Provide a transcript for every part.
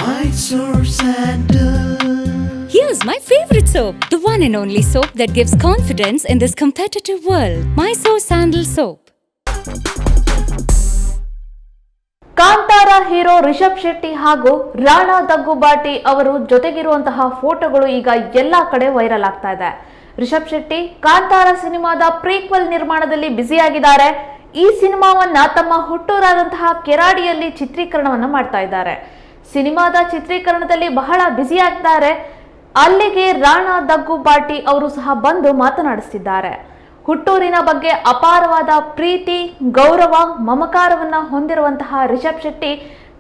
Mysore Sandal. Here's my favorite soap, the one and only soap that gives confidence in this competitive world. Mysore Sandal Soap. Kantara hero Rishab Shetty ಹಾಗೂ ರಾಣಾ ದಗ್ಗುಬಾಟಿ ಅವರು ಜೊತೆಗಿರುವಂತಹ ಫೋಟೋಗಳು ಈಗ ಎಲ್ಲಾ ಕಡೆ viral ಆಗ್ತಾ ಇದೆ. ರಿಷಬ್ ಶೆಟ್ಟಿ ಕಾಂತಾರ ಸಿನಿಮಾದ ಪ್ರೀಕ್ವೆಲ್ ನಿರ್ಮಾಣದಲ್ಲಿ ಬ್ಯುಸಿಯಾಗಿದ್ದಾರೆ. ಈ ಸಿನಿಮಾವನ್ನ ತಮ್ಮ ಹುಟ್ಟೂರಾದಂತಹ ಕೆರಾಡಿಯಲ್ಲಿ ಚಿತ್ರೀಕರಣವನ್ನ ಮಾಡ್ತಾ ಇದ್ದಾರೆ. ಸಿನಿಮಾದ ಚಿತ್ರೀಕರಣದಲ್ಲಿ ಬಹಳ ಬ್ಯುಸಿಯಾಗಿದ್ದಾರೆ. ಅಲ್ಲಿಗೆ ರಾಣಾ ದಗ್ಗುಬಾಟಿ ಅವರು ಸಹ ಬಂದು ಮಾತನಾಡಿಸ್ತಿದ್ದಾರೆ. ಹುಟ್ಟೂರಿನ ಬಗ್ಗೆ ಅಪಾರವಾದ ಪ್ರೀತಿ, ಗೌರವ, ಮಮಕಾರವನ್ನ ಹೊಂದಿರುವಂತಹ ರಿಷಬ್ ಶೆಟ್ಟಿ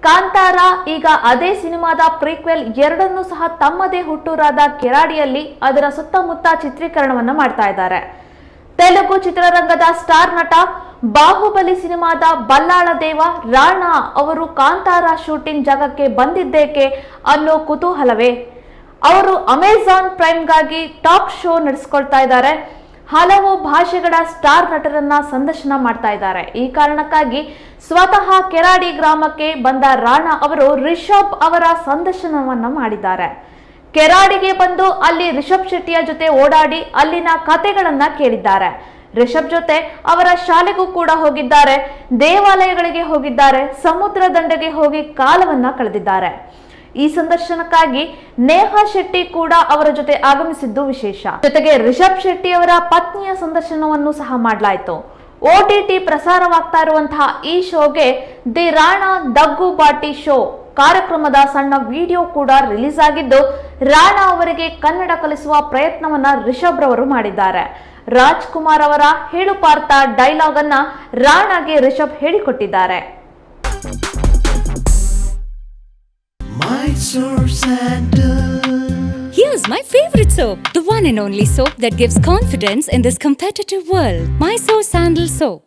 ಕಾಂತಾರ ಈಗ ಅದೇ ಸಿನಿಮಾದ ಪ್ರೀಕ್ವೆಲ್ ಎರಡನ್ನೂ ಸಹ ತಮ್ಮದೇ ಹುಟ್ಟೂರಾದ ಕೆರಾಡಿಯಲ್ಲಿ ಅದರ ಸುತ್ತಮುತ್ತ ಚಿತ್ರೀಕರಣವನ್ನ ಮಾಡ್ತಾ ಇದ್ದಾರೆ. ತೆಲುಗು ಚಿತ್ರರಂಗದ ಸ್ಟಾರ್ ನಟ ಬಾಹುಬಲಿ ಸಿನಿಮಾದ ಬಲ್ಲಾಳ ದೇವ ರಾಣಾ ಅವರು ಕಾಂತಾರ ಶೂಟಿಂಗ್ ಜಾಗಕ್ಕೆ ಬಂದಿದ್ದೇಕೆ ಅನ್ನೋ ಕುತೂಹಲವೇ. ಅವರು ಅಮೆಜಾನ್ ಪ್ರೈಮ್ಗಾಗಿ ಟಾಕ್ ಶೋ ನಡೆಸ್ಕೊಳ್ತಾ ಇದ್ದಾರೆ. ಹಲವು ಭಾಷೆಗಳ ಸ್ಟಾರ್ ನಟರನ್ನ ಸಂದರ್ಶನ ಮಾಡ್ತಾ ಇದ್ದಾರೆ. ಈ ಕಾರಣಕ್ಕಾಗಿ ಸ್ವತಃ ಕೆರಾಡಿ ಗ್ರಾಮಕ್ಕೆ ಬಂದ ರಾಣಾ ಅವರು ರಿಷಬ್ ಅವರ ಸಂದರ್ಶನವನ್ನ ಮಾಡಿದ್ದಾರೆ. ಕೆರಾಡಿಗೆ ಬಂದು ಅಲ್ಲಿ ರಿಷಬ್ ಶೆಟ್ಟಿಯ ಜೊತೆ ಓಡಾಡಿ ಅಲ್ಲಿನ ಕತೆಗಳನ್ನ ಕೇಳಿದ್ದಾರೆ. ರಿಷಬ್ ಜೊತೆ ಅವರ ಶಾಲೆಗೂ ಕೂಡ ಹೋಗಿದ್ದಾರೆ, ದೇವಾಲಯಗಳಿಗೆ ಹೋಗಿದ್ದಾರೆ, ಸಮುದ್ರ ದಂಡೆಗೆ ಹೋಗಿ ಕಾಲವನ್ನ ಕಳೆದಿದ್ದಾರೆ. ಈ ಸಂದರ್ಶನಕ್ಕಾಗಿ ನೇಹಾ ಶೆಟ್ಟಿ ಕೂಡ ಅವರ ಜೊತೆ ಆಗಮಿಸಿದ್ದು ವಿಶೇಷ. ಜೊತೆಗೆ ರಿಷಬ್ ಶೆಟ್ಟಿ ಅವರ ಪತ್ನಿಯ ಸಂದರ್ಶನವನ್ನು ಸಹ ಮಾಡಲಾಯಿತು. OTT ಪ್ರಸಾರವಾಗ್ತಾ ಇರುವಂತಹ ಈ ಶೋಗೆ ದಿ ರಾಣಾ ದಗ್ಗುಬಾಟಿ ಶೋ ಕಾರ್ಯಕ್ರಮದ ಸಣ್ಣ ವಿಡಿಯೋ ಕೂಡ ರಿಲೀಸ್ ಆಗಿದ್ದು, ರಾಣಾ ಅವರಿಗೆ ಕನ್ನಡ ಕಲಿಸುವ ಪ್ರಯತ್ನವನ್ನ ರಿಷಬ್ ರವರು ಮಾಡಿದ್ದಾರೆ. ರಾಜ್ಕುಮಾರ್ ಅವರ ಹೇಳು ಪಾರ್ಥ ಡೈಲಾಗ್ ಅನ್ನ ರಾಣಾಗೆ ರಿಷಬ್ ಹೇಳಿಕೊಟ್ಟಿದ್ದಾರೆ. Mysore Sandal. Here's my favorite soap, the one and only soap that gives confidence in this competitive world. Mysore Sandal Soap.